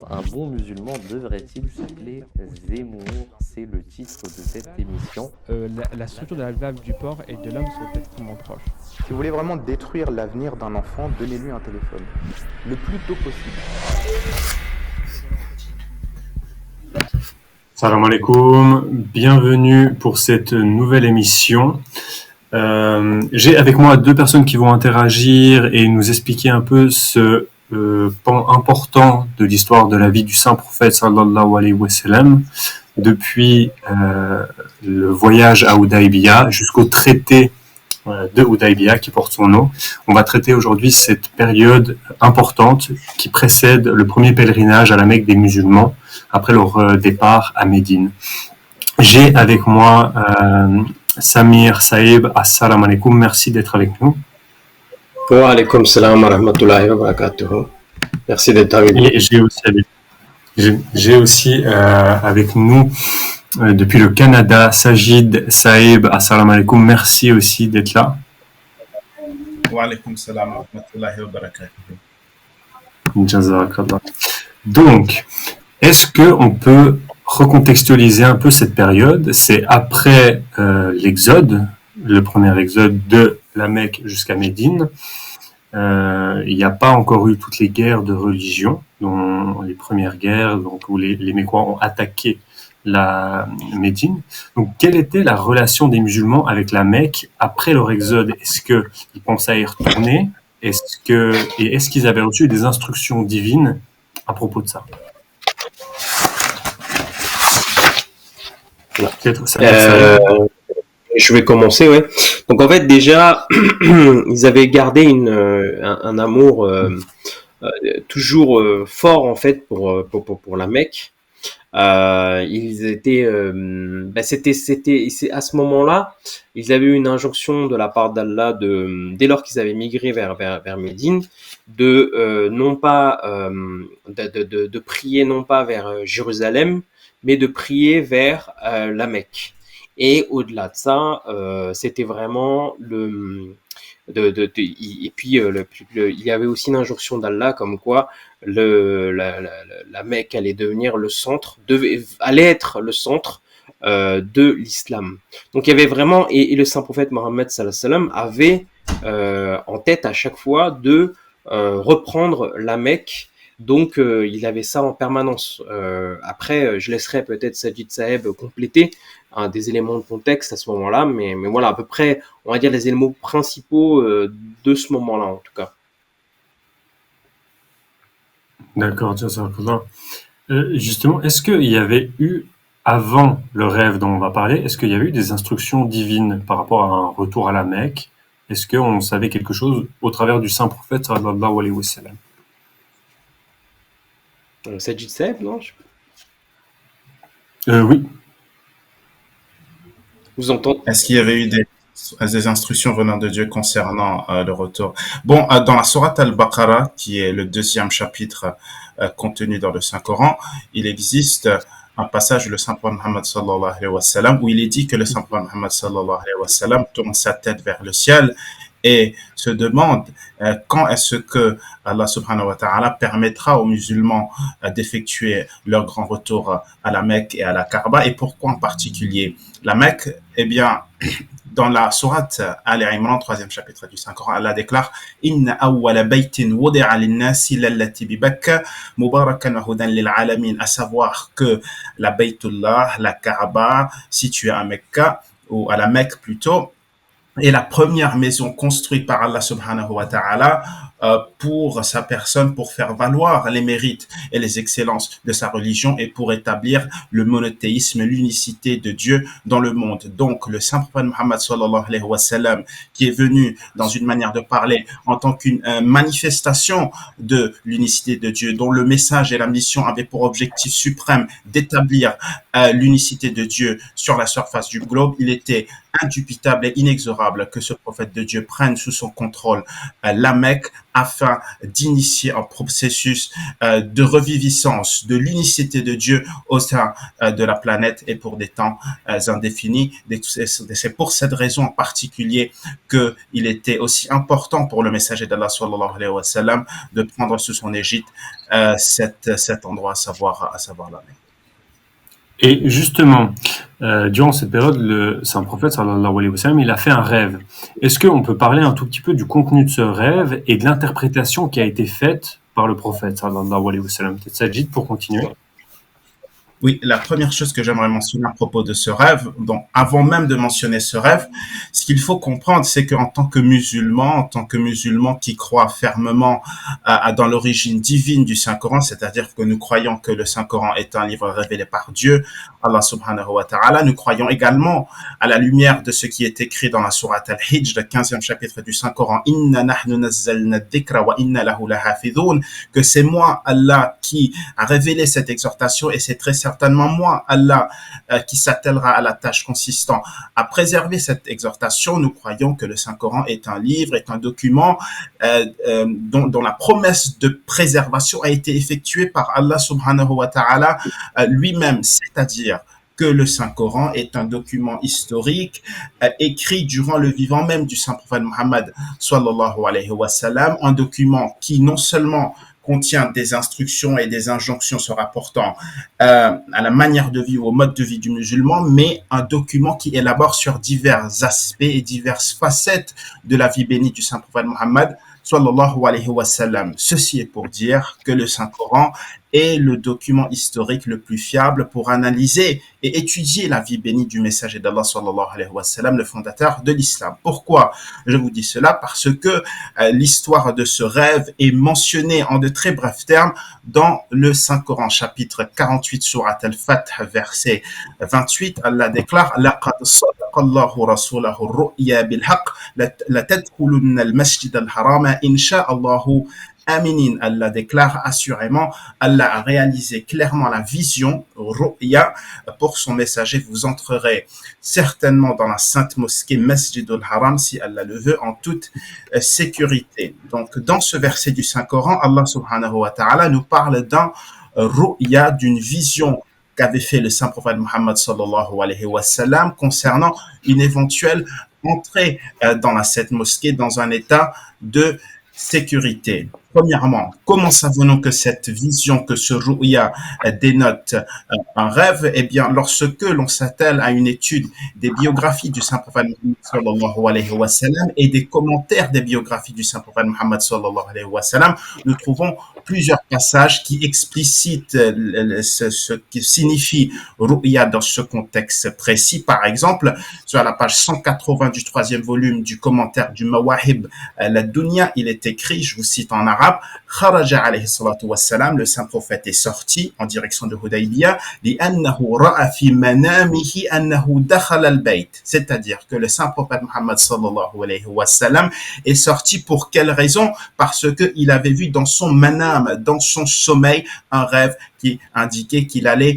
Un bon musulman devrait-il s'appeler Zemmour? C'est le titre de cette émission. La structure de la valve du porc et de l'homme sont extrêmement proches. Si vous voulez vraiment détruire l'avenir d'un enfant, donnez-lui un téléphone. Le plus tôt possible. Salam alaikum, bienvenue pour cette nouvelle émission. J'ai avec moi deux personnes qui vont interagir et nous expliquer un peu ce pan important de l'histoire de la vie du saint prophète sallallahu alayhi wa sallam depuis le voyage à Hudaybiya jusqu'au traité de Hudaybiya qui porte son nom. On va traiter aujourd'hui cette période importante qui précède le premier pèlerinage à la Mecque des musulmans après leur départ à Médine. J'ai avec moi Samir Saïb. Assalamu alaikum, merci d'être avec nous. Wa alaikum salam wa rahmatullahi wa barakatuh. Merci d'être avec nous. Et j'ai aussi avec nous depuis le Canada, Sajid Saïb. Assalamu alaikum, merci aussi d'être là. Wa alaikum salam wa rahmatullahi wa barakatuh. Jazakallah. Donc, est-ce qu'on peut recontextualiser un peu cette période? C'est après l'exode, le premier exode de la Mecque jusqu'à Médine. Il n'y a pas encore eu toutes les guerres de religion, dont les premières guerres donc, où les Mécois ont attaqué la Médine. Donc, quelle était la relation des musulmans avec la Mecque après leur exode? Est-ce qu'ils pensaient à y retourner? Est-ce qu'ils avaient reçu des instructions divines à propos de ça? Je vais commencer, ouais. Donc en fait déjà, ils avaient gardé un amour toujours fort en fait pour la Mecque. Ils étaient, c'est à ce moment-là, ils avaient eu une injonction de la part d'Allah dès lors qu'ils avaient migré vers Médine, non pas de prier non pas vers Jérusalem, mais de prier vers la Mecque. Et au-delà de ça, c'était vraiment et puis il y avait aussi une injonction d'Allah comme quoi la Mecque allait devenir allait être le centre de l'islam. Donc il y avait vraiment et le saint prophète Mohammed sallallahu alayhi wa sallam avait en tête à chaque fois de reprendre la Mecque. Donc il avait ça en permanence. Après, je laisserai peut-être Sajid Saeb compléter des éléments de contexte à ce moment-là, mais voilà à peu près, on va dire les éléments principaux de ce moment-là en tout cas. D'accord, jazakallah. Justement, est-ce qu'il y avait eu, avant le rêve dont on va parler, est-ce qu'il y avait eu des instructions divines par rapport à un retour à la Mecque? Est-ce qu'on savait quelque chose au travers du saint prophète sallallahu alayhi wa sallam? Sajid Saeb, non? Oui. Vous entendez? Est-ce qu'il y avait eu des instructions venant de Dieu concernant le retour? Bon, dans la sourate Al-Baqarah, qui est le deuxième chapitre contenu dans le Saint-Coran, il existe un passage où le Saint-Prophète Muhammad sallallahu alayhi wa sallam, où il est dit que le Saint-Prophète Muhammad sallallahu alayhi wa sallam tourne sa tête vers le ciel et se demande quand est-ce que Allah subhanahu wa ta'ala permettra aux musulmans d'effectuer leur grand retour à la Mecque et à la Kaaba, et pourquoi en particulier la Mecque? Eh bien, dans la sourate Al Imran, 3e chapitre du Saint-Coran, Allah déclare Inna awwala baytin wudi'a lin-nasi lallati bi Bakka mubarakan wa hudan lil alamin, à savoir que la Baytullah, la Kaaba, située à Mecca, ou à la Mecque plutôt, est la première maison construite par Allah subhanahu wa ta'ala pour sa personne, pour faire valoir les mérites et les excellences de sa religion et pour établir le monothéisme, l'unicité de Dieu dans le monde. Donc, le saint prophète Muhammad sallallahu alayhi wa sallam, qui est venu dans une manière de parler en tant qu'une manifestation de l'unicité de Dieu, dont le message et la mission avaient pour objectif suprême d'établir l'unicité de Dieu sur la surface du globe, il était indubitable et inexorable que ce prophète de Dieu prenne sous son contrôle la Mecque afin d'initier un processus de reviviscence de l'unicité de Dieu au sein de la planète et pour des temps indéfinis. C'est pour cette raison en particulier qu'il était aussi important pour le messager d'Allah sallallahu alayhi wa sallam de prendre sous son égide cet endroit, à savoir la mer. Et justement, durant cette période, le saint prophète, sallallahu alayhi wa sallam, il a fait un rêve. Est-ce qu'on peut parler un tout petit peu du contenu de ce rêve et de l'interprétation qui a été faite par le prophète, sallallahu alayhi wa sallam? Peut-être Sajid, pour continuer. Oui, la première chose que j'aimerais mentionner à propos de ce rêve, donc avant même de mentionner ce rêve, ce qu'il faut comprendre, c'est qu'en tant que musulman qui croit fermement dans l'origine divine du Saint-Coran, c'est-à-dire que nous croyons que le Saint-Coran est un livre révélé par Dieu, Allah subhanahu wa ta'ala, nous croyons également à la lumière de ce qui est écrit dans la sourate Al-Hijr, le 15e chapitre du Saint-Coran, Inna nahnu nazzalna dhikra wa inna lahu lahafidhun, que c'est moi, Allah, qui a révélé cette exhortation et c'est très certainement moi, Allah, qui s'attellera à la tâche consistant à préserver cette exhortation. Nous croyons que le Saint-Coran est un livre, est un document dont la promesse de préservation a été effectuée par Allah subhanahu wa ta'ala lui-même, c'est-à-dire que le Saint-Coran est un document historique écrit durant le vivant même du Saint-Prophète Muhammad sallallahu alayhi wa sallam, un document qui non seulement contient des instructions et des injonctions se rapportant à la manière de vie ou au mode de vie du musulman, mais un document qui élabore sur divers aspects et diverses facettes de la vie bénie du Saint-Prophète Muhammad sallallahu alayhi wa sallam. Ceci est pour dire que le Saint-Coran est le document historique le plus fiable pour analyser et étudier la vie bénie du messager d'Allah sallallahu alayhi wa sallam, le fondateur de l'islam. Pourquoi je vous dis cela? Parce que l'histoire de ce rêve est mentionnée en de très brefs termes dans le Saint-Coran, chapitre 48, sourate Al-Fath, verset 28. Allah déclare: Laqad sadaqa Allahu rasulahu ar-ru'ya bil haqq la tadkhulunna al-masjid al-harama insha Allahu aminin. Allah déclare assurément, Allah a réalisé clairement la vision, ru'ya, pour son messager. Vous entrerez certainement dans la sainte mosquée Masjid al-Haram, si Allah le veut, en toute sécurité. Donc, dans ce verset du Saint-Coran, Allah subhanahu wa ta'ala nous parle d'un ru'ya, d'une vision qu'avait fait le Saint-Prophète Muhammad sallallahu alayhi wa sallam concernant une éventuelle entrée dans la sainte mosquée dans un état de sécurité. Premièrement, comment savons-nous que cette vision, que ce ru'ya dénote un rêve? Eh bien, lorsque l'on s'attelle à une étude des biographies du Saint-Prophète Muhammad sallallahu alayhi wa sallam et des commentaires des biographies du Saint-Prophète Muhammad sallallahu alayhi wa sallam, nous trouvons plusieurs passages qui explicitent ce qui signifie ru'ya dans ce contexte précis. Par exemple, sur la page 180 du 3e volume du commentaire du Mawahib la-Dunya, il est écrit, je vous cite en arabe, Kharaja alayhi salatu wassalam, le saint prophète est sorti en direction de Hudaybiyah, li'annahu ra'a fi manamihi annahu dakhala al-bayt, c'est-à-dire que le saint prophète Muhammad sallallahu alayhi wa sallam est sorti pour quelle raison? Parce que il avait vu dans son manam, dans son sommeil, un rêve qui indiquait qu'il allait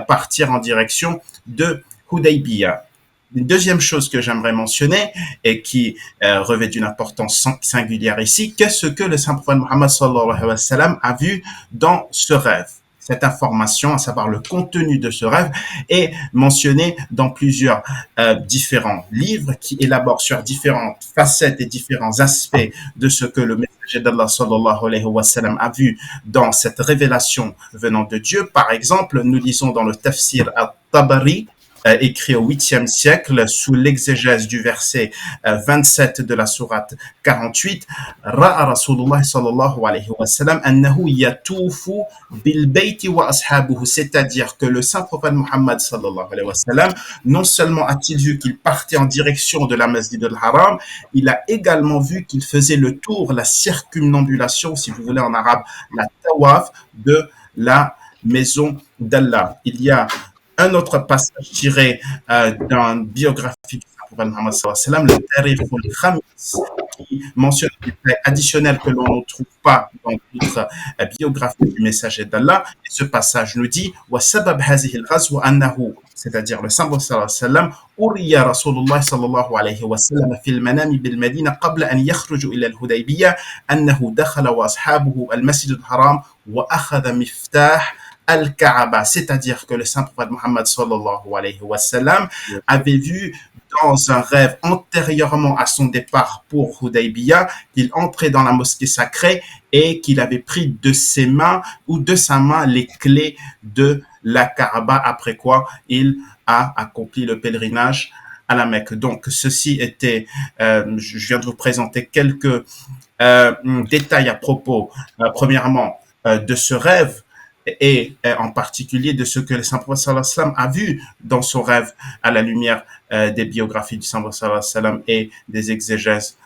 partir en direction de Hudaybiyah. Une deuxième chose que j'aimerais mentionner et qui revêt d'une importance singulière ici, qu'est-ce que le Saint-Prophète Muhammad sallallahu alayhi wa sallam a vu dans ce rêve? Cette information, à savoir le contenu de ce rêve, est mentionnée dans plusieurs différents livres qui élaborent sur différentes facettes et différents aspects de ce que le messager d'Allah sallallahu alayhi wa sallam a vu dans cette révélation venant de Dieu. Par exemple, nous lisons dans le Tafsir al-Tabari, écrit au 8e siècle, sous l'exégèse du verset 27 de la sourate 48, Ra'a Rasulullah sallallahu alayhi wa sallam annahu yatufu bil bayti wa ashabuhu, c'est-à-dire que le saint prophète Muhammad sallallahu alayhi wa sallam, non seulement a-t-il vu qu'il partait en direction de la Masjid al-Haram, il a également vu qu'il faisait le tour, la circumambulation, si vous voulez en arabe, la tawaf de la maison d'Allah. Il y a un autre passage tiré d'une biographie du prophète Muhammad sallallahu alayhi wa sallam, le Tarikh al-Khamis, qui mentionne des faits additionnels que l'on ne trouve pas dans d'autres biographies du messager d'Allah. Et ce passage nous dit: wa sabab hazihi al-ghazwa annahu c'est-à-dire le saint sallallahu alayhi wa sallam, أري رسول الله صلى الله عليه وسلم في المنام بالمدينة قبل أن يخرجوا إلى الهديبية أنه دخل وأصحابه المسجد الحرام وأخذ مفتاح Al-Kaaba, c'est-à-dire que le saint prophète Mohammed sallallahu alayhi wa sallam avait vu dans un rêve antérieurement à son départ pour Hudaybiyah qu'il entrait dans la mosquée sacrée et qu'il avait pris de ses mains ou de sa main les clés de la Kaaba, après quoi il a accompli le pèlerinage à la Mecque. Donc ceci était, je viens de vous présenter quelques détails à propos, premièrement, de ce rêve et en particulier de ce que le saint prophète sallallahu alayhi wa sallam a vu dans son rêve à la lumière des biographies du saint prophète sallallahu alayhi wa sallam et des exégèses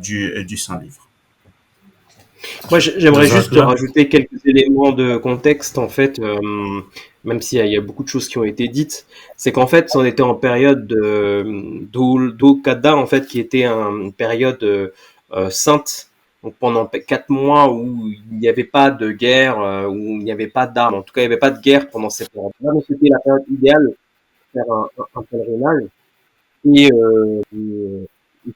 du Saint-Livre. Moi, j'aimerais juste rajouter quelques éléments de contexte, en fait, même s'il y a beaucoup de choses qui ont été dites. C'est qu'en fait, on était en période d'Okada, en fait, qui était une période sainte. Donc pendant 4 mois où il n'y avait pas de guerre, où il n'y avait pas d'armes, en tout cas il n'y avait pas de guerre pendant cette période-là, mais c'était la période idéale pour faire un pèlerinage. Et il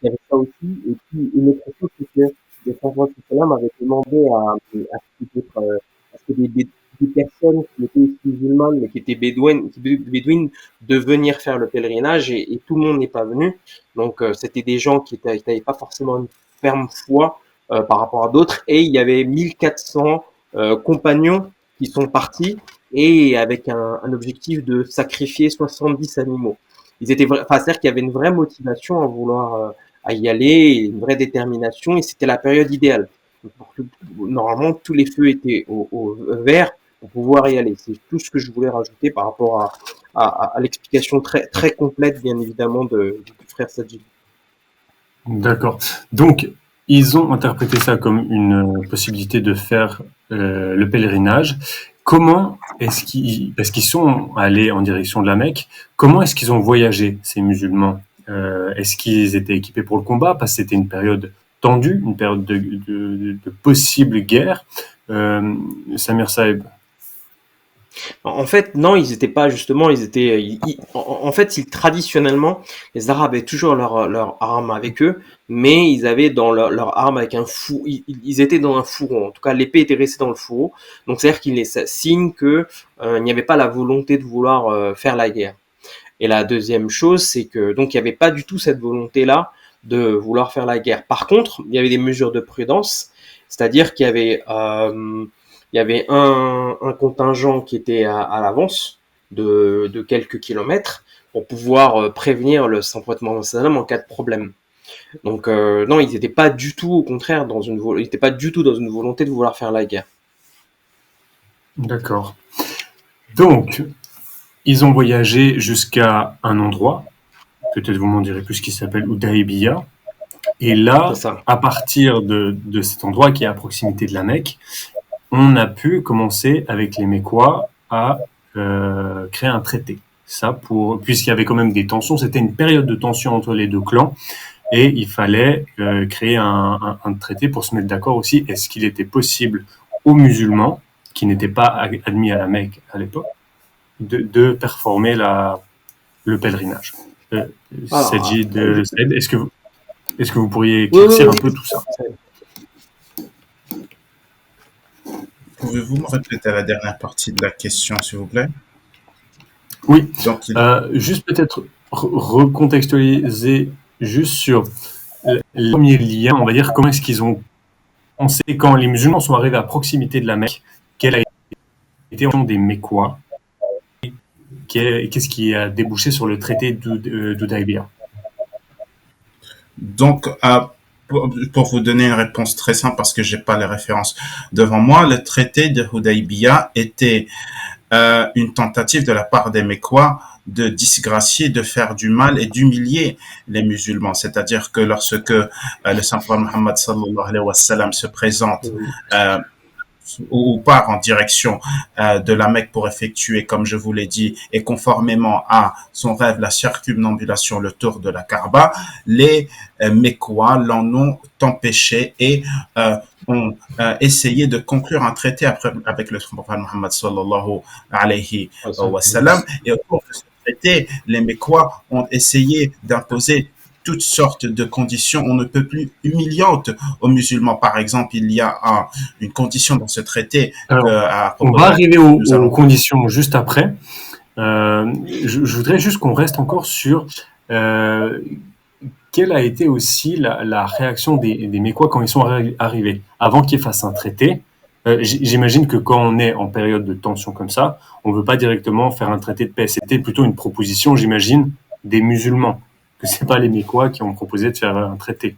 y avait ça aussi. Et puis une autre chose, c'est que le Prophète sallam avait demandé à ce que des personnes qui étaient musulmanes mais qui étaient bédouines de venir faire le pèlerinage et tout le monde n'est pas venu. Donc c'était des gens qui n'avaient pas forcément une ferme foi par rapport à d'autres, et il y avait 1400 compagnons qui sont partis et avec un objectif de sacrifier 70 animaux. C'est-à-dire qu'il y avait une vraie motivation à vouloir à y aller, une vraie détermination, et c'était la période idéale. Normalement, tous les feux étaient au vert pour pouvoir y aller. C'est tout ce que je voulais rajouter par rapport à l'explication très, très complète, bien évidemment, du frère Sadji. D'accord. Donc, ils ont interprété ça comme une possibilité de faire le pèlerinage. Comment est-ce parce qu'ils sont allés en direction de la Mecque, comment est-ce qu'ils ont voyagé, ces musulmans? Est-ce qu'ils étaient équipés pour le combat? Parce que c'était une période tendue, une période de possible guerre. Samir Saeb. En fait, non, ils étaient pas justement, en fait, traditionnellement, les Arabes avaient toujours leur arme avec eux, mais ils avaient dans leur arme avec un four, ils étaient dans un fourreau. En tout cas, l'épée était restée dans le fourreau. Donc, c'est-à-dire ça signe que il n'y avait pas la volonté de vouloir faire la guerre. Et la deuxième chose, c'est que donc il n'y avait pas du tout cette volonté-là de vouloir faire la guerre. Par contre, il y avait des mesures de prudence, c'est-à-dire qu'il y avait un contingent qui était à l'avance de quelques kilomètres pour pouvoir prévenir le saint prophète Mohammed sallam en cas de problème. Donc non, ils n'étaient pas du tout, au contraire, ils n'étaient pas du tout dans une volonté de vouloir faire la guerre. D'accord. Donc, ils ont voyagé jusqu'à un endroit, peut-être vous m'en direz plus, qui s'appelle Hudaybiyah. Et là, à partir de cet endroit qui est à proximité de la Mecque, on a pu commencer avec les Mécois à créer un traité. Ça, puisqu'il y avait quand même des tensions, c'était une période de tension entre les deux clans, et il fallait créer un traité pour se mettre d'accord aussi. Est-ce qu'il était possible aux musulmans, qui n'étaient pas admis à la Mecque à l'époque, de performer le pèlerinage? Saïd, est-ce que vous pourriez éclaircir un peu tout ça? Pouvez-vous me répéter la dernière partie de la question, s'il vous plaît? Oui. Donc, juste peut-être recontextualiser juste sur le premier lien, on va dire, comment est-ce qu'ils ont pensé quand les musulmans sont arrivés à proximité de la Mecque, quelle a été des Mécois, et qu'est-ce qui a débouché sur le traité d'Hudaybiyah? Donc, pour vous donner une réponse très simple, parce que j'ai pas les références devant moi, le traité de Hudaybiyah était une tentative de la part des Mécois de disgracier, de faire du mal et d'humilier les musulmans. C'est-à-dire que lorsque le saint prophète Mohammed sallallahu alayhi wa sallam se présente ou part en direction de la Mecque pour effectuer, comme je vous l'ai dit, et conformément à son rêve, la circumambulation, le tour de la Kaaba, les Mécois l'en ont empêché et ont essayé de conclure un traité avec le prophète Mohammed sallallahu alayhi wa sallam. Et au cours de ce traité, les Mécois ont essayé d'imposer toutes sortes de conditions, on ne peut plus humiliantes aux musulmans. Par exemple, il y a une condition dans ce traité. Alors, on va arriver aux conditions juste après. Je voudrais juste qu'on reste encore sur quelle a été aussi la réaction des Mécois quand ils sont arrivés, avant qu'ils fassent un traité. J'imagine que quand on est en période de tension comme ça, on ne veut pas directement faire un traité de paix. C'était plutôt une proposition, j'imagine, des musulmans, que ce n'est pas les Mécois qui ont proposé de faire un traité.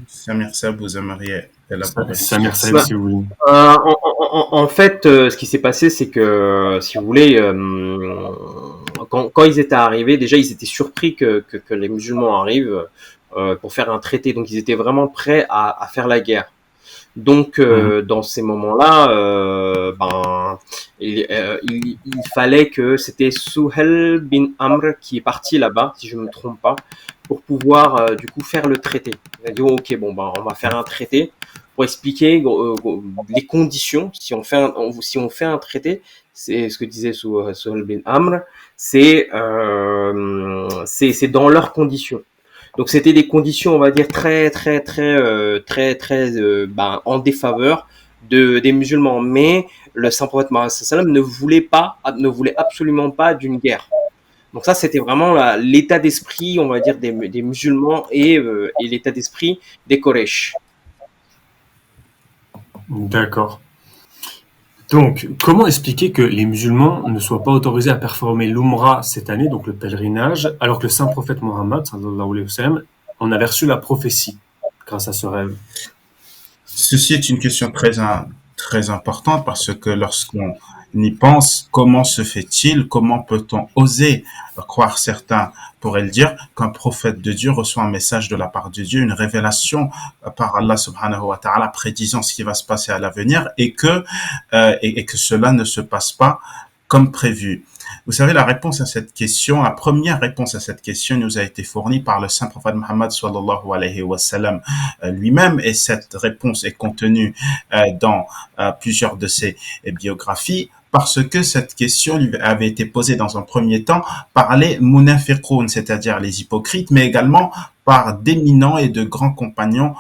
Samir Sab, vous aimeriez élaborer? Samir Sab, si vous voulez. En fait, ce qui s'est passé, c'est que, si vous voulez, quand ils étaient arrivés, déjà, ils étaient surpris que les musulmans arrivent pour faire un traité. Donc, ils étaient vraiment prêts à faire la guerre. Donc, dans ces moments-là, il fallait que c'était Suhel bin Amr qui est parti là-bas, si je ne me trompe pas, pour pouvoir du coup faire le traité. Il a dit ok, bon on va faire un traité pour expliquer les conditions. Si on fait un traité, c'est ce que disait Suhel bin Amr, c'est dans leurs conditions. Donc c'était des conditions, on va dire très en défaveur des musulmans, mais le saint prophète Mohammed sallam ne voulait absolument pas d'une guerre. Donc ça c'était vraiment l'état d'esprit, on va dire des musulmans et l'état d'esprit des Quraysh. D'accord. Donc, comment expliquer que les musulmans ne soient pas autorisés à performer l'Umrah cette année, donc le pèlerinage, alors que le saint prophète Mohammed, sallallahu alayhi wa sallam, en avait reçu la prophétie grâce à ce rêve? Ceci est une question très importante parce que lorsqu'on y pense, comment se fait-il, comment peut-on oser croire, certains pourraient le dire, qu'un prophète de Dieu reçoit un message de la part de Dieu, une révélation par Allah subhanahu wa ta'ala prédisant ce qui va se passer à l'avenir et que cela ne se passe pas comme prévu. Vous savez, la première réponse à cette question nous a été fournie par le saint prophète Muhammad sallallahu alayhi wa sallam lui-même, et cette réponse est contenue dans plusieurs de ses biographies, parce que cette question lui avait été posée dans un premier temps par les munafiqoun, c'est-à-dire les hypocrites, mais également par d'éminents et de grands compagnons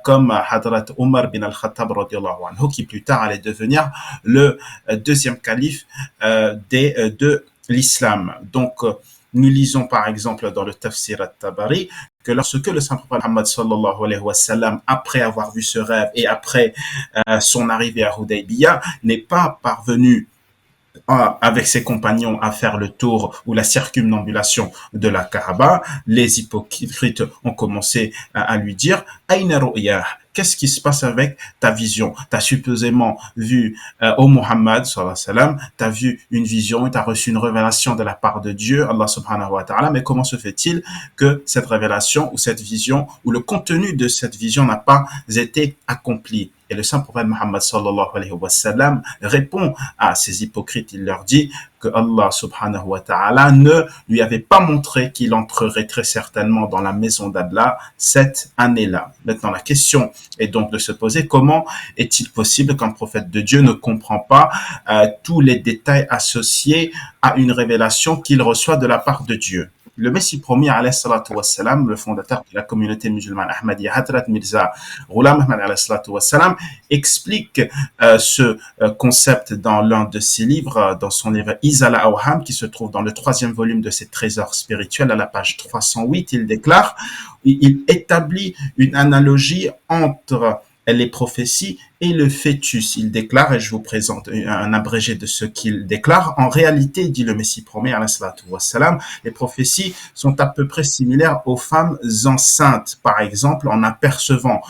comme Hadrat Omar bin al-Khattab radiyallahu anhu, qui plus tard allait devenir le deuxième calife de l'islam. Donc, nous lisons par exemple dans le Tafsir at-Tabari que lorsque le saint prophète Muhammad sallallahu alayhi wa sallam, après avoir vu ce rêve et après son arrivée à Hudaybiyah, n'est pas parvenu avec ses compagnons à faire le tour ou la circumambulation de la Kaaba, les hypocrites ont commencé à lui dire « Aïna ru'yah » qu'est-ce qui se passe avec ta vision? Tu as supposément vu au Muhammad sallallahu alayhi wa sallam, tu as vu une vision, tu as reçu une révélation de la part de Dieu, Allah subhanahu wa ta'ala, mais comment se fait-il que cette révélation ou cette vision ou le contenu de cette vision n'a pas été accompli? Et le saint prophète Muhammad sallallahu alayhi wa sallam répond à ces hypocrites, il leur dit que Allah subhanahu wa ta'ala ne lui avait pas montré qu'il entrerait très certainement dans la maison d'Allah cette année-là. Maintenant, la question est donc de se poser comment est-il possible qu'un prophète de Dieu ne comprend pas tous les détails associés à une révélation qu'il reçoit de la part de Dieu? Le Messie promis, alayhi salatu wassalam, le fondateur de la communauté musulmane Ahmadiyya, Hadrat Mirza Ghulam Ahmad alayhi salatu wassalam, explique ce concept dans l'un de ses livres, dans son livre Izala Awham, qui se trouve dans le 3e volume de ses trésors spirituels, à la page 308. Il établit une analogie entre les prophéties et le fœtus. Il déclare, et je vous présente un abrégé de ce qu'il déclare, en réalité, dit le Messie promis, alayhi salatu wassalam, les prophéties sont à peu près similaires aux femmes enceintes. Par exemple, en apercevant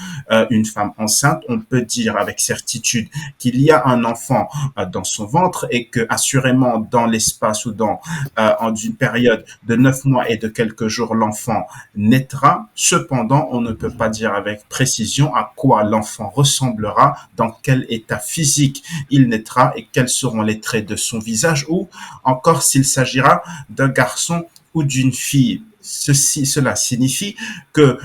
une femme enceinte, on peut dire avec certitude qu'il y a un enfant dans son ventre et que, assurément, dans l'espace ou en une période de 9 mois et de quelques jours, l'enfant naîtra. Cependant, on ne peut pas dire avec précision à quoi l'enfant ressemblera, dans quel état physique il naîtra et quels seront les traits de son visage, ou encore s'il s'agira d'un garçon ou d'une fille. cela signifie que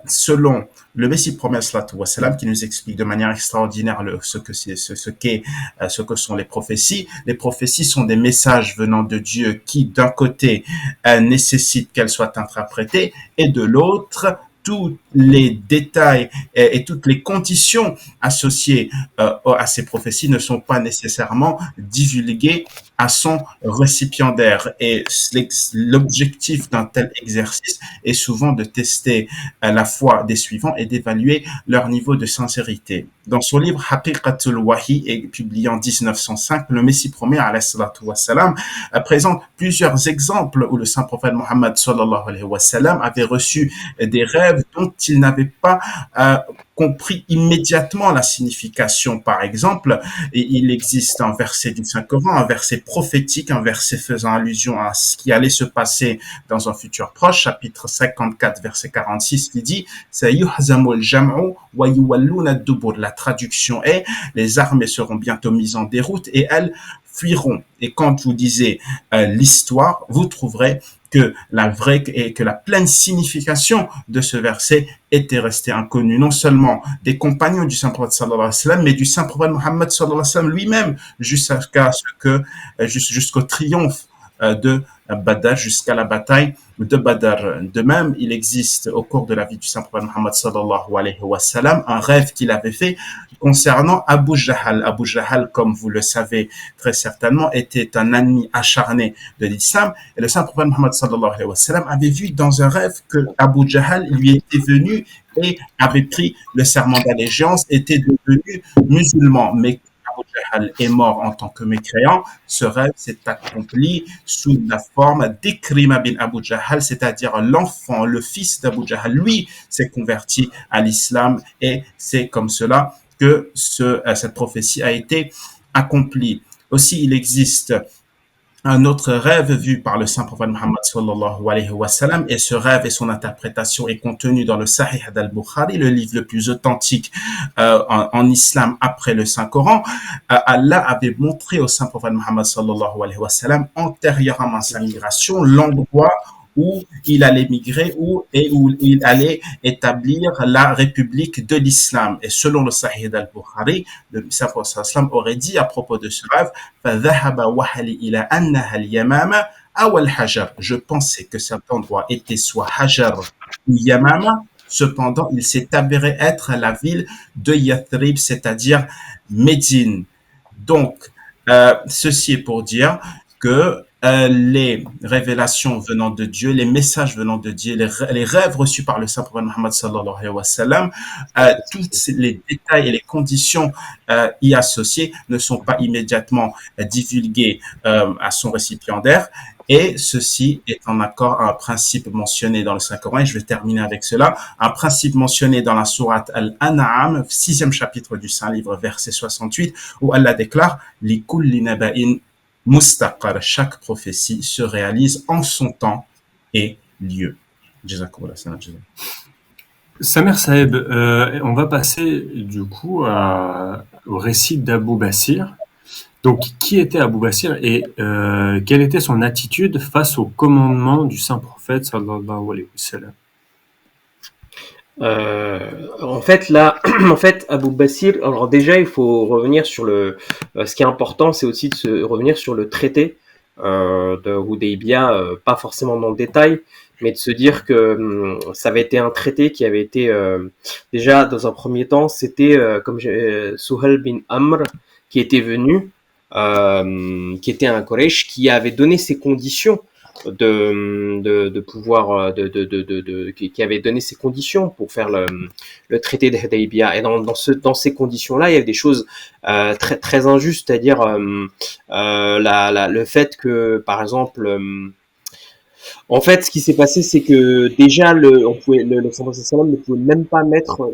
selon le Messie promet wassalam, qui nous explique de manière extraordinaire ce que sont les prophéties. Les prophéties sont des messages venant de Dieu qui, d'un côté, nécessitent qu'elles soient interprétées, et de l'autre, tous les détails et toutes les conditions associées à ces prophéties ne sont pas nécessairement divulguées à son récipiendaire. Et l'objectif d'un tel exercice est souvent de tester la foi des suivants et d'évaluer leur niveau de sincérité. Dans son livre Haqiqatul Wahi, publié en 1905, le Messie promet, alayhi salatu wassalam, présente plusieurs exemples où le saint prophète Mohammed sallallahu alayhi wa sallam avait reçu des rêves dont il n'avait pas compris immédiatement la signification. Par exemple, il existe un verset du Saint-Coran, un verset prophétique, un verset faisant allusion à ce qui allait se passer dans un futur proche, chapitre 54, verset 46, qui dit « Sayuhzamul jam'u wa yuwalluna ad-dubur » La traduction est « Les armées seront bientôt mises en déroute et elles fuiront ». Et quand vous lisez l'histoire, vous trouverez que la pleine signification de ce verset était restée inconnue, non seulement des compagnons du saint prophète sallallahu alayhi wa sallam, mais du saint prophète Mohammed sallallahu alayhi wa sallam lui-même, jusqu'au triomphe de Badr, jusqu'à la bataille de Badr. De même, il existe au cours de la vie du saint prophète Mohammed sallallahu alayhi wa sallam un rêve qu'il avait fait concernant Abu Jahal. Abu Jahal, comme vous le savez très certainement, était un ennemi acharné de l'islam, et le saint prophète Mohammed sallallahu alayhi wa sallam avait vu dans un rêve que Abu Jahal lui était venu et avait pris le serment d'allégeance, était devenu musulman, mais Abu Jahal est mort en tant que mécréant. Ce rêve s'est accompli sous la forme d'Ikrima bin Abu Jahal, c'est-à-dire l'enfant, le fils d'Abu Jahal. Lui s'est converti à l'islam, et c'est comme cela que cette prophétie a été accomplie. Aussi, il existe un autre rêve vu par le saint prophète Mohammed sallallahu alayhi wa sallam, et ce rêve et son interprétation est contenu dans le Sahih d'Al-Bukhari, le livre le plus authentique en islam après le Saint-Coran. Allah avait montré au saint prophète Mohammed sallallahu alayhi wa sallam, antérieurement à sa migration, l'endroit où il allait migrer, où il allait établir la République de l'islam. Et selon le Sahih d'Al-Bukhari, le prophète sallam aurait dit à propos de ce rêve, فَذَهَبَ وَحَلِي إِلَى أَنَّهَا الْيَمَامَ أَوَ الْحَجَرِ. Je pensais que cet endroit était soit Hajar ou Yamama, cependant il s'est avéré être la ville de Yathrib, c'est-à-dire Médine. Donc, ceci est pour dire que les révélations venant de Dieu, les messages venant de Dieu, les rêves reçus par le saint prophète Mohammed sallallahu alayhi wa sallam, tous les détails et les conditions y associées ne sont pas immédiatement divulgués à son récipiendaire. Et ceci est en accord à un principe mentionné dans le Saint-Coran, et je vais terminer avec cela, un principe mentionné dans la sourate Al-An'am, 6e chapitre du Saint-Livre, verset 68, où Allah déclare « Li kulli naba'in mustaqar » chaque prophétie se réalise en son temps et lieu. Samer Saeb, on va passer du coup au récit d'Abou Basir. Donc, qui était Abou Basir et quelle était son attitude face au commandement du saint prophète sallallahu alayhi wa sallam? En fait, Abou Basir, alors déjà, il faut revenir sur ce qui est important, c'est aussi de revenir sur le traité de Hudaybiya, pas forcément dans le détail, mais de se dire que ça avait été un traité qui avait été, déjà, dans un premier temps, c'était Suhal bin Amr qui était venu, qui était un Quraysh, qui avait donné ses conditions de pouvoir qui avait donné ses conditions pour faire le traité de Hudaybiya. Et dans ces conditions-là, il y avait des choses très très injustes, c'est-à-dire le fait que, par exemple, en fait, ce qui s'est passé, c'est que déjà le prophète sallam ne pouvait même pas mettre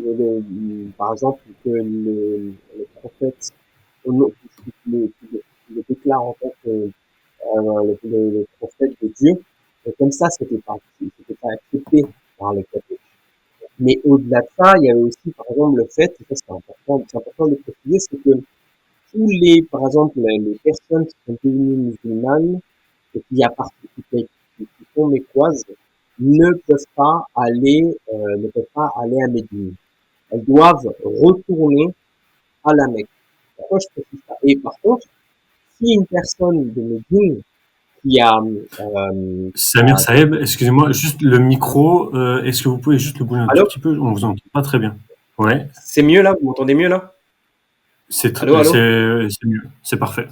par exemple que le prophète le déclare en tant que le prophète de Dieu, et comme ça, c'était pas accepté par les catholiques. Mais au-delà de ça, il y avait aussi, par exemple, le fait, et ça c'est important de préciser, c'est que par exemple, les personnes qui sont devenues musulmanes et qui sont mécoises, ne peuvent pas aller à Médine. Elles doivent retourner à la Mecque. Pourquoi je précise ça? Et par contre, si une personne de Médine qui a, Samir Saeb, excusez-moi, juste le micro, est-ce que vous pouvez juste le bouger un tout allô, petit peu? On vous entend pas très bien. Ouais, c'est mieux là? Vous m'entendez mieux là? Allô, allô? c'est mieux, c'est parfait.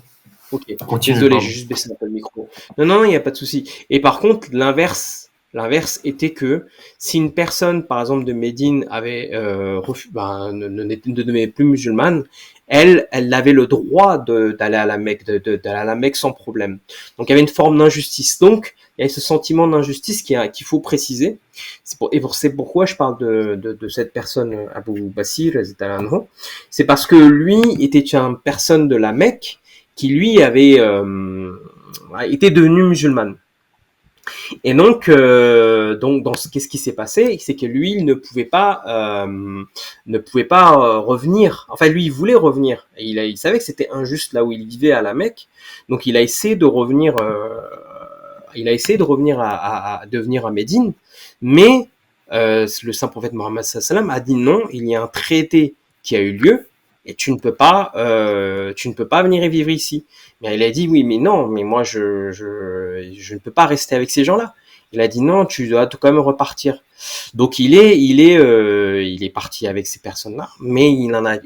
Ok, Continuez, désolé, pardon. j'ai juste baissé un peu le micro. Non, non, il n'y a pas de souci. Et par contre, l'inverse était que si une personne, par exemple de Médine, avait ne devenait plus musulmane, elle avait le droit d'aller à la Mecque, d'aller à la Mecque sans problème. Donc il y avait une forme d'injustice. Donc il y a ce sentiment d'injustice qu'il faut préciser. C'est pourquoi je parle de cette personne, Abu Basir, c'est parce que lui était une personne de la Mecque qui lui avait été devenu musulmane. Et donc qu'est-ce qui s'est passé, c'est que lui il ne pouvait pas revenir. Enfin lui il voulait revenir. Et il savait que c'était injuste là où il vivait à la Mecque. Donc il a essayé de revenir. À devenir à Médine, mais le saint prophète Mohammed sallam a dit non. Il y a un traité qui a eu lieu. Et tu ne peux pas venir et vivre ici. Mais il a dit oui, mais non, mais moi je ne peux pas rester avec ces gens-là. Il a dit non, tu dois quand même repartir. Donc il est parti avec ces personnes-là, mais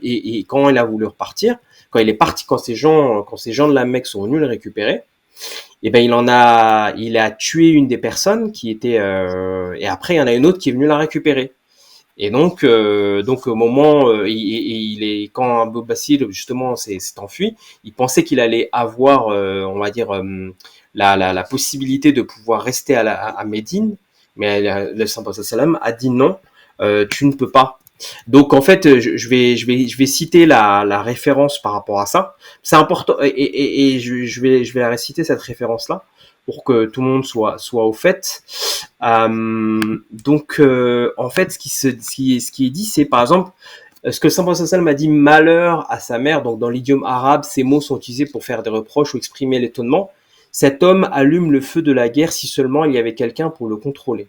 et quand il a voulu repartir, quand il est parti, quand ces gens de la Mecque sont venus le récupérer, et ben il a tué une des personnes qui était et après il y en a une autre qui est venue la récupérer. Et donc au moment quand Abu Basir justement s'est enfui, il pensait qu'il allait avoir on va dire la possibilité de pouvoir rester à Médine, mais le prophète sallam a dit non, tu ne peux pas. Donc en fait, je vais citer la référence par rapport à ça. C'est important et je vais la réciter cette référence là pour que tout le monde soit au fait. En fait, ce qui est dit, c'est par exemple ce que le Saint Prophète sallam a dit malheur à sa mère. Donc dans l'idiome arabe, ces mots sont utilisés pour faire des reproches ou exprimer l'étonnement. Cet homme allume le feu de la guerre si seulement il y avait quelqu'un pour le contrôler.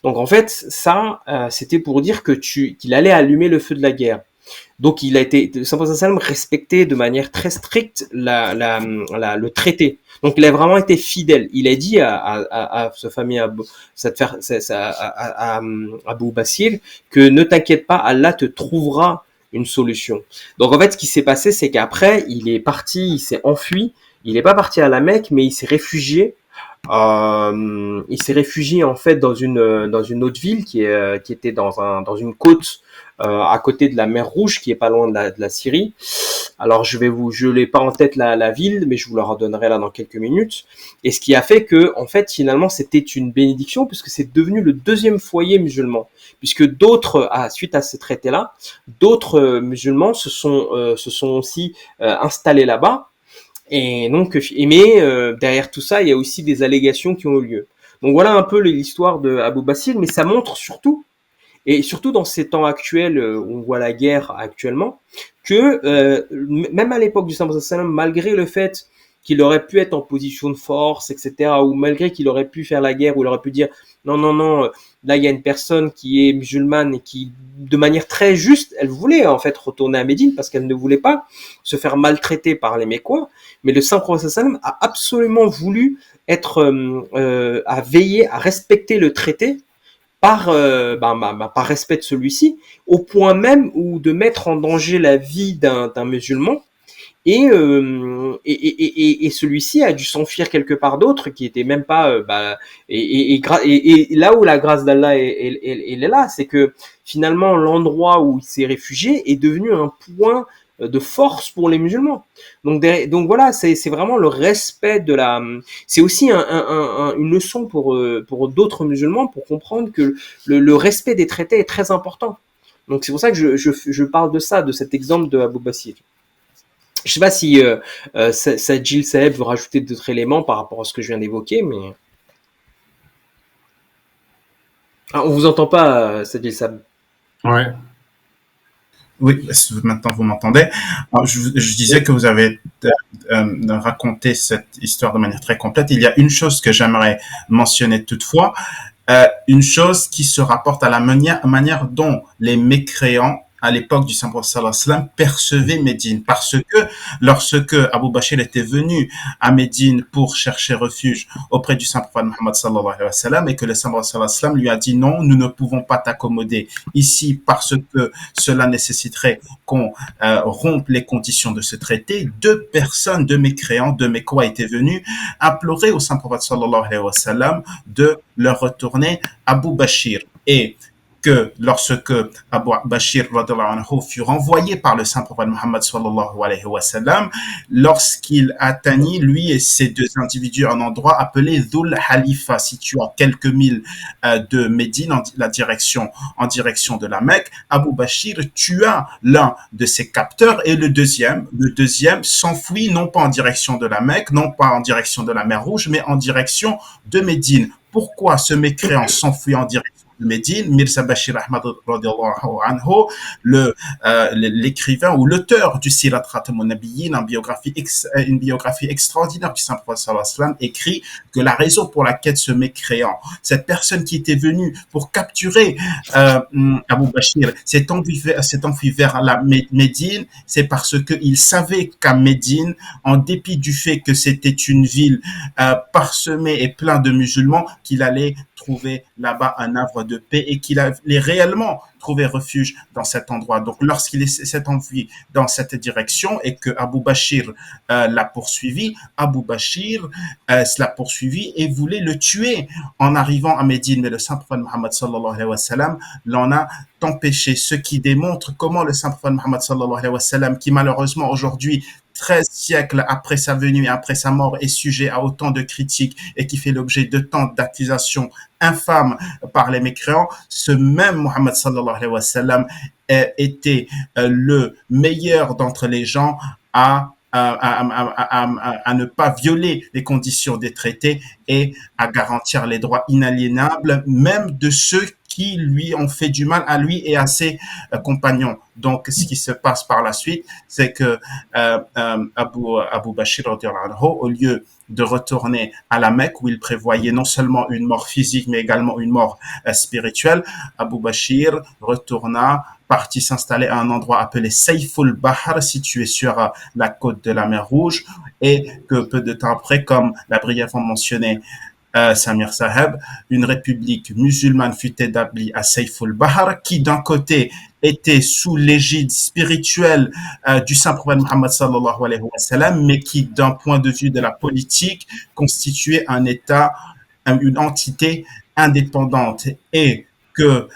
Donc en fait, ça, c'était pour dire qu'il allait allumer le feu de la guerre. Donc il a été, le Saint Prophète sallam respectait de manière très stricte le traité. Donc il a vraiment été fidèle. Il a dit à ce famille Abu Basir que ne t'inquiète pas, Allah te trouvera une solution. Donc en fait, ce qui s'est passé, c'est qu'après il est parti, il s'est enfui. Il n'est pas parti à la Mecque, mais il s'est réfugié. En fait dans une autre ville qui était dans une côte à côté de la mer Rouge, qui est pas loin de la Syrie. Alors je l'ai pas en tête la ville, mais je vous la redonnerai là dans quelques minutes. Et ce qui a fait que en fait finalement c'était une bénédiction, puisque c'est devenu le deuxième foyer musulman, puisque d'autres suite à ce traité là, d'autres musulmans se sont aussi installés là-bas. Et donc, derrière tout ça, il y a aussi des allégations qui ont eu lieu. Donc voilà un peu l'histoire de Abu Basir, mais ça montre surtout, et surtout dans ces temps actuels où on voit la guerre actuellement, que même à l'époque du Prophète sallam, malgré le fait qu'il aurait pu être en position de force, etc., ou malgré qu'il aurait pu faire la guerre, ou il aurait pu dire non, là il y a une personne qui est musulmane et qui, de manière très juste, elle voulait en fait retourner à Médine parce qu'elle ne voulait pas se faire maltraiter par les Mécois, mais le Saint Prophète sallam a absolument voulu à veiller à respecter le traité par respect de celui-ci, au point même où de mettre en danger la vie d'un musulman. Et celui-ci a dû s'enfuir quelque part d'autre, qui était même pas et là où la grâce d'Allah est là, c'est que finalement l'endroit où il s'est réfugié est devenu un point de force pour les musulmans. Donc voilà, c'est vraiment le respect de la. C'est aussi une leçon pour d'autres musulmans, pour comprendre que le respect des traités est très important. Donc c'est pour ça que je parle de ça, de cet exemple de Abu Basir. Je sais pas si Sajil Saeb veut rajouter d'autres éléments par rapport à ce que je viens d'évoquer, mais on vous entend pas, Sajil Saeb. Ouais. Oui, maintenant vous m'entendez. Je disais que vous avez raconté cette histoire de manière très complète. Il y a une chose que j'aimerais mentionner toutefois, une chose qui se rapporte à la manière dont les mécréants à l'époque du Saint Prophète sallallahu alayhi wa sallam percevaient Médine, parce que lorsque Abu Bashir était venu à Médine pour chercher refuge auprès du Saint Prophète Muhammad sallallahu alayhi wa sallam et que le Saint Prophète sallallahu alayhi wa sallam lui a dit non, nous ne pouvons pas t'accommoder ici parce que cela nécessiterait qu'on rompe les conditions de ce traité, deux mécréants, deux mécois étaient venus implorer au Saint Prophète sallallahu alayhi wa sallam de leur retourner Abu Bashir. Et que lorsque Abu Bashir fut renvoyé par le Saint Prophète Muhammad sallallahu alayhi wa sallam, lorsqu'il atteignit, lui et ces deux individus, un endroit appelé Dhul Halifa, situé à quelques milles de Médine, en direction de la Mecque, Abu Bashir tua l'un de ses capteurs et le deuxième s'enfuit non pas en direction de la Mecque, non pas en direction de la mer Rouge, mais en direction de Médine. Pourquoi ce mécréant s'enfuit en direction de Médine? Mirza Bashir Ahmad radiallahu anhu, l'écrivain ou l'auteur du Sirat Khatam an-Nabiyyin, une biographie extraordinaire du Saint Prophète sallallahu alayhi wa sallam, écrit que la raison pour laquelle ce mécréant, cette personne qui était venue pour capturer Abu Bashir, s'est enfui vers la Médine, c'est parce qu'il savait qu'à Médine, en dépit du fait que c'était une ville parsemée et plein de musulmans, qu'il allait trouver là-bas un havre de paix et qu'il allait réellement trouver refuge dans cet endroit. Donc, lorsqu'il s'est enfui dans cette direction et que Abu Bashir l'a poursuivi, Abu Bashir l'a poursuivi et voulait le tuer en arrivant à Médine. Mais le Saint Prophète Muhammad sallallahu alayhi wa sallam l'en a empêché, ce qui démontre comment le Saint Prophète Muhammad sallallahu alayhi wa sallam, qui malheureusement aujourd'hui 13 siècles après sa venue et après sa mort, est sujet à autant de critiques et qui fait l'objet de tant d'accusations infâmes par les mécréants, ce même Muhammad sallallahu alayhi wa sallam était le meilleur d'entre les gens à ne pas violer les conditions des traités et à garantir les droits inaliénables, même de ceux qui lui ont fait du mal à lui et à ses compagnons. Donc, ce qui se passe par la suite, c'est que Abu Bashir, au lieu de retourner à la Mecque, où il prévoyait non seulement une mort physique, mais également une mort spirituelle, Abu Bashir partit s'installer à un endroit appelé Sayful Bahar, situé sur la côte de la mer Rouge, et que peu de temps après, comme l'a brièvement mentionné Samir Saheb, une république musulmane fut établie à Sayful Bahar, qui d'un côté était sous l'égide spirituelle du Saint Prophète Muhammad sallallahu alayhi wa sallam, mais qui d'un point de vue de la politique constituait un État, une entité indépendante. Et que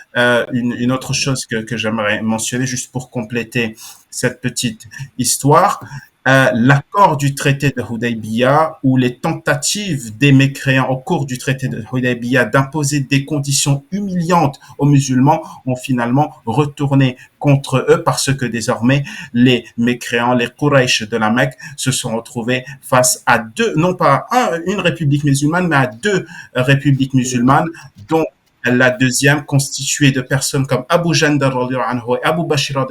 une autre chose que j'aimerais mentionner juste pour compléter cette petite histoire, l'accord du traité de Hudaybiyah, ou les tentatives des mécréants au cours du traité de Hudaybiyah d'imposer des conditions humiliantes aux musulmans, ont finalement retourné contre eux, parce que désormais les mécréants, les Quraysh de la Mecque, se sont retrouvés face à non pas une république musulmane, mais à deux républiques musulmanes, dont la deuxième constituée de personnes comme Abu Jandar et Abu Bashir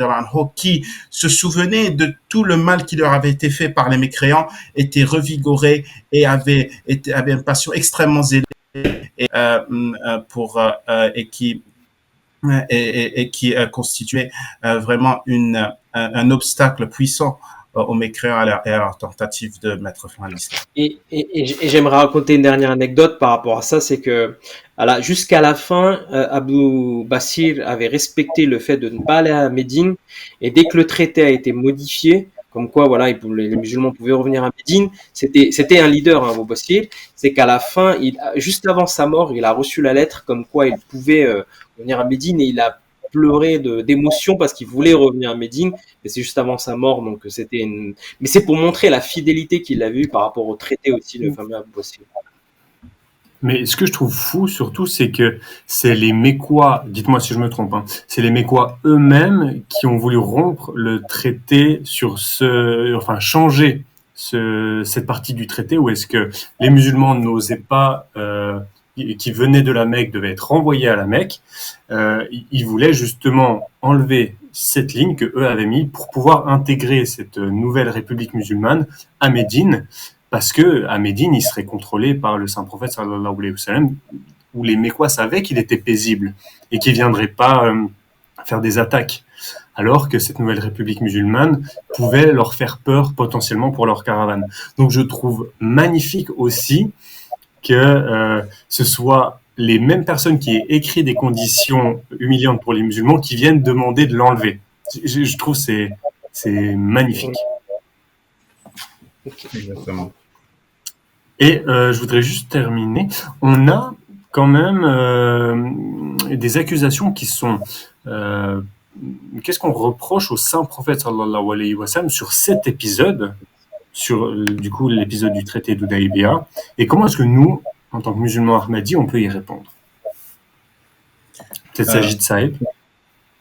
qui se souvenaient de tout le mal qui leur avait été fait par les mécréants, étaient revigorés et avaient une passion extrêmement zélée et qui constituait vraiment un obstacle puissant aux mécréants et à leur tentative de mettre fin à l'islam. Et j'aimerais raconter une dernière anecdote par rapport à ça, c'est que jusqu'à la fin, Abu Bashir avait respecté le fait de ne pas aller à Médine, et dès que le traité a été modifié, comme quoi les musulmans pouvaient revenir à Médine, c'était un leader, Abu Bashir, c'est qu'à la fin, juste avant sa mort, il a reçu la lettre comme quoi il pouvait revenir à Médine, et il a pleuré d'émotion parce qu'il voulait revenir à Médine, et c'est juste avant sa mort, donc mais c'est pour montrer la fidélité qu'il avait eue par rapport au traité aussi, le fameux Abu Bashir. Mais ce que je trouve fou surtout, c'est que c'est les Mécois, dites-moi si je me trompe, c'est les Mécois eux-mêmes qui ont voulu rompre le traité changer cette partie du traité, où est-ce que les musulmans n'osaient pas, qui venaient de la Mecque, devaient être renvoyés à la Mecque. Ils voulaient justement enlever cette ligne que eux avaient mis pour pouvoir intégrer cette nouvelle république musulmane à Médine, parce que à Médine, il serait contrôlé par le Saint Prophète sallallahu alayhi wa sallam, où les Mécois savaient qu'il était paisible et qu'il ne viendrait pas faire des attaques, alors que cette nouvelle république musulmane pouvait leur faire peur potentiellement pour leur caravane. Donc je trouve magnifique aussi que ce soit les mêmes personnes qui aient écrit des conditions humiliantes pour les musulmans qui viennent demander de l'enlever. Je trouve que c'est magnifique. Exactement. Et je voudrais juste terminer. On a quand même des accusations qui sont... qu'est-ce qu'on reproche au saint prophète sallallahu alayhi wa sallam sur cet épisode, sur du coup l'épisode du traité d'Hudaybiyah, et comment est-ce que nous, en tant que musulmans ahmadis, on peut y répondre? Peut-être Sajid Saïd.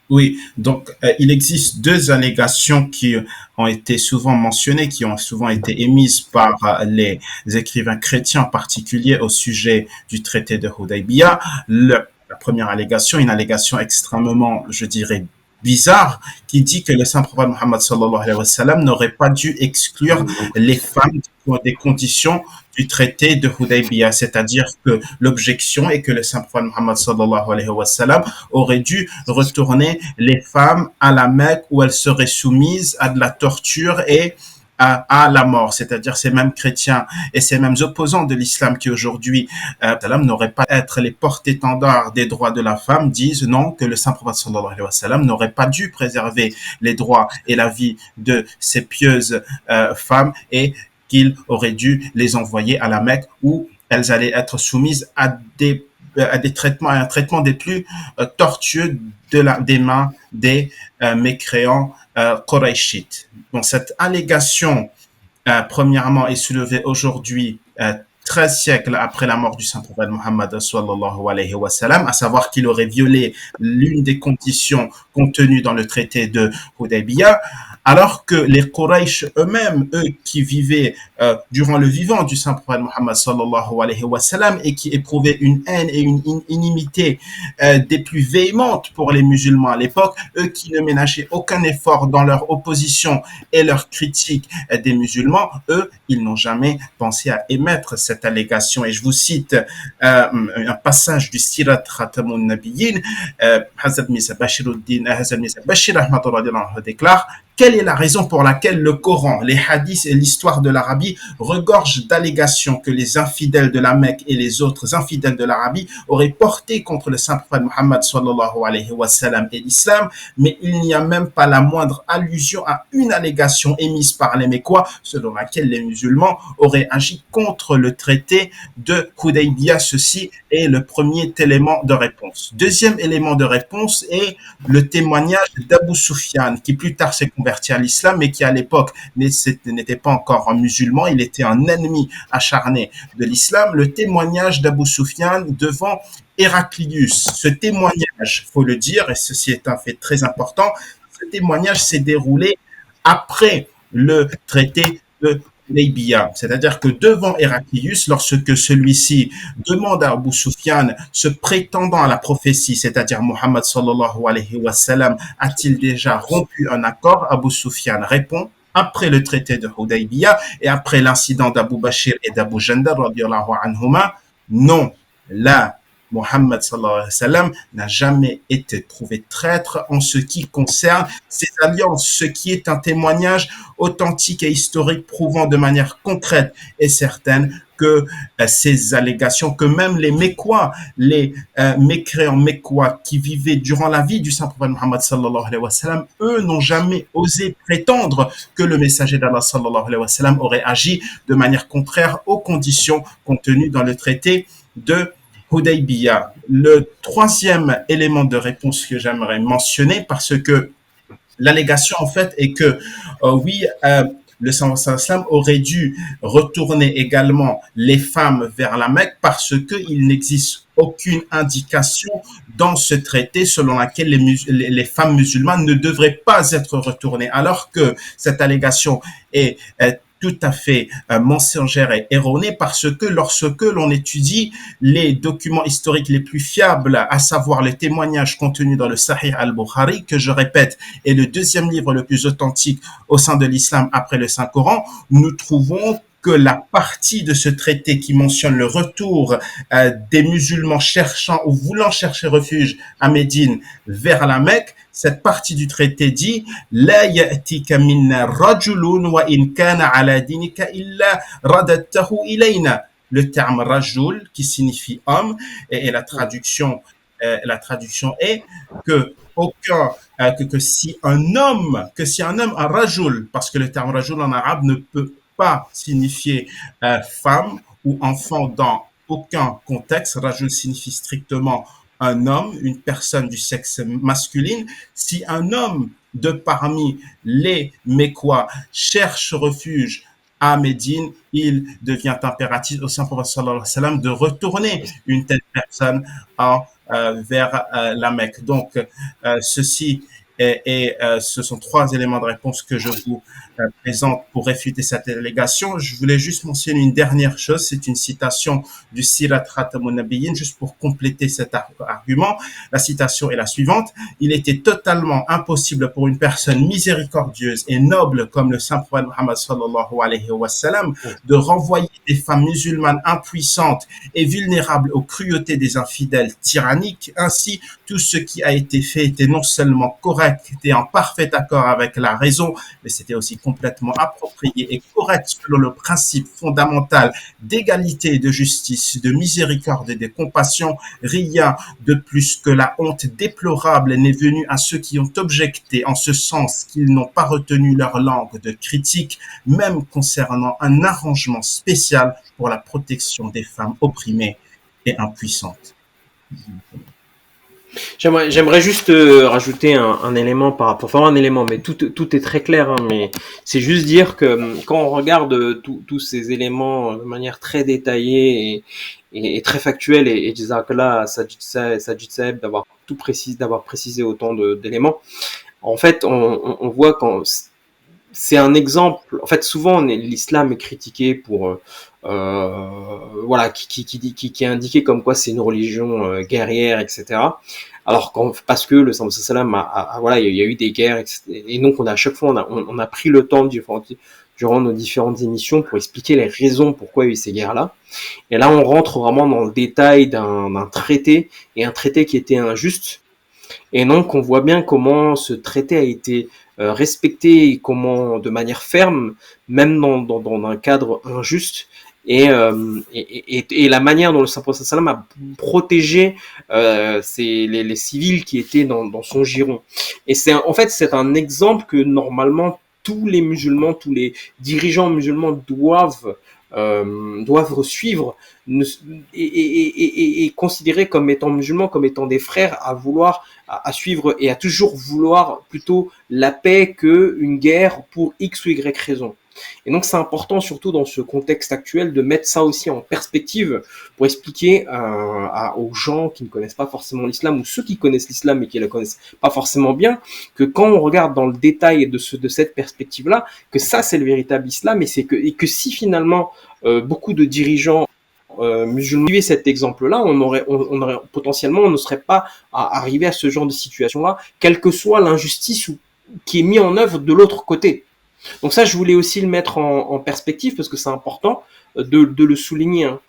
Oui, donc il existe deux allégations qui ont été souvent mentionnées, qui ont souvent été émises par les écrivains chrétiens en particulier au sujet du traité de Hudaybiyah. La première allégation, une allégation extrêmement, je dirais, bizarre, qui dit que le saint prophète Mohammed sallallahu alayhi wa sallam n'aurait pas dû exclure les femmes pour des conditions du traité de Hudaybiyah, c'est-à-dire que l'objection est que le saint prophète Mohammed sallallahu alayhi wa sallam aurait dû retourner les femmes à la Mecque où elles seraient soumises à de la torture et à la mort, c'est-à-dire ces mêmes chrétiens et ces mêmes opposants de l'islam qui aujourd'hui n'auraient pas à être les porte-étendards des droits de la femme, disent non, que le saint prophète sallallahu alayhi wa sallam n'aurait pas dû préserver les droits et la vie de ces pieuses femmes et qu'il aurait dû les envoyer à la Mecque où elles allaient être soumises à des traitements, à un traitement des plus tortueux des mains des mécréants Qurayshites. Bon, cette allégation, premièrement, est soulevée aujourd'hui, 13 siècles après la mort du saint prophète Mohammed sallallahu alayhi wa sallam, à savoir qu'il aurait violé l'une des conditions contenues dans le traité de Hudaybiyah, alors que les Quraysh eux-mêmes, eux qui vivaient durant le vivant du saint prophète Mohammed sallallahu alayhi wa sallam et qui éprouvaient une haine et une inimité des plus véhémentes pour les musulmans à l'époque, eux qui ne ménageaient aucun effort dans leur opposition et leur critique des musulmans, eux, ils n'ont jamais pensé à émettre cette allégation. Et je vous cite un passage du Sirat Khatamun Nabiyyin, Hazrat Mirza Bashir Ahmad déclare: quelle est la raison pour laquelle le Coran, les hadiths et l'histoire de l'Arabie regorgent d'allégations que les infidèles de la Mecque et les autres infidèles de l'Arabie auraient porté contre le saint prophète Mohammed sallallahu alayhi wa sallam et l'islam, mais il n'y a même pas la moindre allusion à une allégation émise par les Mécois selon laquelle les musulmans auraient agi contre le traité de Hudaybiyah. Ceci est le premier élément de réponse. Deuxième élément de réponse est le témoignage d'Abu Sufyan, qui plus tard s'est converti à l'islam, mais qui à l'époque n'était pas encore un musulman, il était un ennemi acharné de l'islam. Le témoignage d'Abu Sufyan devant Héraclius. Ce témoignage, faut le dire, et ceci est un fait très important, ce témoignage s'est déroulé après le traité de Hudaybiyah, c'est-à-dire que devant Héraclius, lorsque celui-ci demande à Abu Sufyan, se prétendant à la prophétie, c'est-à-dire Mohammed sallallahu alayhi wa sallam, a-t-il déjà rompu un accord? Abu Sufyan répond: après le traité de Hudaybiyah et après l'incident d'Abu Bashir et d'Abu Jandal radiyallahu anhuma, non, là, Mohammed sallallahu alayhi wa sallam n'a jamais été trouvé traître en ce qui concerne ces alliances, ce qui est un témoignage authentique et historique prouvant de manière concrète et certaine que ces allégations, que même les Mécois, les mécréants Mécois qui vivaient durant la vie du saint prophète Mohammed sallallahu alayhi wa sallam, eux n'ont jamais osé prétendre que le messager d'Allah sallallahu alayhi wa sallam aurait agi de manière contraire aux conditions contenues dans le traité de Hudaybiyah. Le troisième élément de réponse que j'aimerais mentionner, parce que l'allégation en fait est que le sallam aurait dû retourner également les femmes vers la Mecque parce qu'il n'existe aucune indication dans ce traité selon laquelle les femmes musulmanes ne devraient pas être retournées, alors que cette allégation est tout à fait mensongère et erronée, parce que lorsque l'on étudie les documents historiques les plus fiables, à savoir les témoignages contenus dans le Sahih al-Bukhari, que je répète est le deuxième livre le plus authentique au sein de l'islam après le Saint-Coran, nous trouvons que la partie de ce traité qui mentionne le retour des musulmans cherchant ou voulant chercher refuge à Médine vers la Mecque, cette partie du traité dit La ya'tika minna rajulun wa in kana ala dinika illa radadtahu ilayna. Le terme rajul qui signifie homme et la traduction est que si un homme, un rajul, parce que le terme rajul en arabe ne peut pas signifier femme ou enfant dans aucun contexte. Rajul signifie strictement un homme, une personne du sexe masculin. Si un homme de parmi les Mécois cherche refuge à Médine, il devient impératif au Saint-Prophète sallallahu alayhi wa sallam de retourner une telle personne vers la Mecque. Donc, ceci ce sont 3 éléments de réponse que je vous présente pour réfuter cette allégation. Je voulais juste mentionner une dernière chose, c'est une citation du Sirat Khatamun Nabiyyin, juste pour compléter cet argument. La citation est la suivante: il était totalement impossible pour une personne miséricordieuse et noble comme le Saint-Prophète Muhammad sallallahu alayhi wa sallam de renvoyer des femmes musulmanes impuissantes et vulnérables aux cruautés des infidèles tyranniques. Ainsi, tout ce qui a été fait était non seulement correct, était en parfait accord avec la raison, mais c'était aussi complètement approprié et correct selon le principe fondamental d'égalité, de justice, de miséricorde et de compassion. Rien de plus que la honte déplorable n'est venue à ceux qui ont objecté en ce sens qu'ils n'ont pas retenu leur langue de critique, même concernant un arrangement spécial pour la protection des femmes opprimées et impuissantes. J'aimerais juste rajouter un élément par rapport, enfin un élément, mais tout est très clair, hein, mais c'est juste dire que quand on regarde tous ces éléments de manière très détaillée et très factuelle, et Jazakallah, Sajid Saeb d'avoir précisé autant d'éléments, en fait, on voit quand c'est un exemple. En fait, souvent, l'islam est critiqué pour, voilà, qui est indiqué comme quoi c'est une religion guerrière, etc. Alors parce que le Saint sallam voilà, il y a eu des guerres, etc. Et donc à chaque fois on a pris le temps durant nos différentes émissions pour expliquer les raisons pourquoi il y a eu ces guerres-là. Et là, on rentre vraiment dans le détail d'un traité, et un traité qui était injuste. Et donc, on voit bien comment ce traité a été respecté, comment de manière ferme, même dans un cadre injuste, et la manière dont le Saint-Prophète sallam a protégé les civils qui étaient dans son giron. Et c'est un exemple que normalement tous les musulmans, tous les dirigeants musulmans doivent suivre et considérer comme étant musulmans, comme étant des frères, à suivre et à toujours vouloir plutôt la paix que une guerre pour X ou Y raison. Et donc c'est important, surtout dans ce contexte actuel, de mettre ça aussi en perspective pour expliquer aux gens qui ne connaissent pas forcément l'islam, ou ceux qui connaissent l'islam mais qui ne la connaissent pas forcément bien, que quand on regarde dans le détail de cette perspective-là, que ça c'est le véritable islam, et que si finalement beaucoup de dirigeants musulmans suivaient cet exemple-là, on aurait potentiellement, on ne serait pas arrivé à ce genre de situation-là, quelle que soit l'injustice qui est mise en œuvre de l'autre côté. Donc ça, je voulais aussi le mettre en perspective parce que c'est important de le souligner. Hein.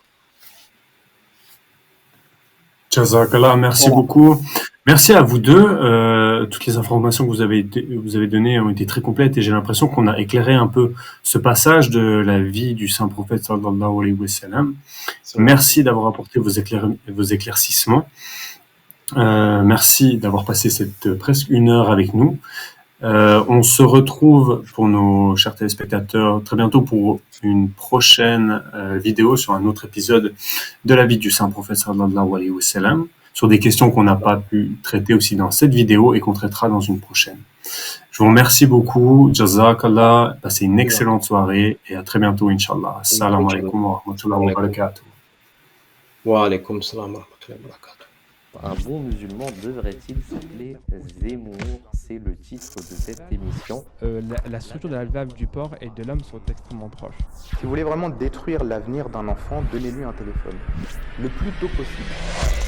Jazakallah, merci beaucoup. Merci à vous deux. Toutes les informations que vous avez données ont été très complètes, et j'ai l'impression qu'on a éclairé un peu ce passage de la vie du Saint-Prophète sallallahu alayhi wa sallam. Merci d'avoir apporté vos éclaircissements. Merci d'avoir passé cette presque 1 heure avec nous. On se retrouve pour nos chers téléspectateurs très bientôt pour une prochaine vidéo sur un autre épisode de la vie du Saint-Prophète sallallahu alayhi wa sallam, sur des questions qu'on n'a pas pu traiter aussi dans cette vidéo et qu'on traitera dans une prochaine. Je vous remercie beaucoup. Jazakallah. Passez une excellente soirée et à très bientôt, Inch'Allah. Assalamu alaikum wa rahmatullahi wa barakatuh. Wa alaikum salam wa rahmatullahi wa barakatuh. Un bon musulman devrait-il s'appeler Zemmour? C'est le titre de cette émission. La structure de la valve du porc et de l'homme sont extrêmement proches. Si vous voulez vraiment détruire l'avenir d'un enfant, donnez-lui un téléphone. Le plus tôt possible.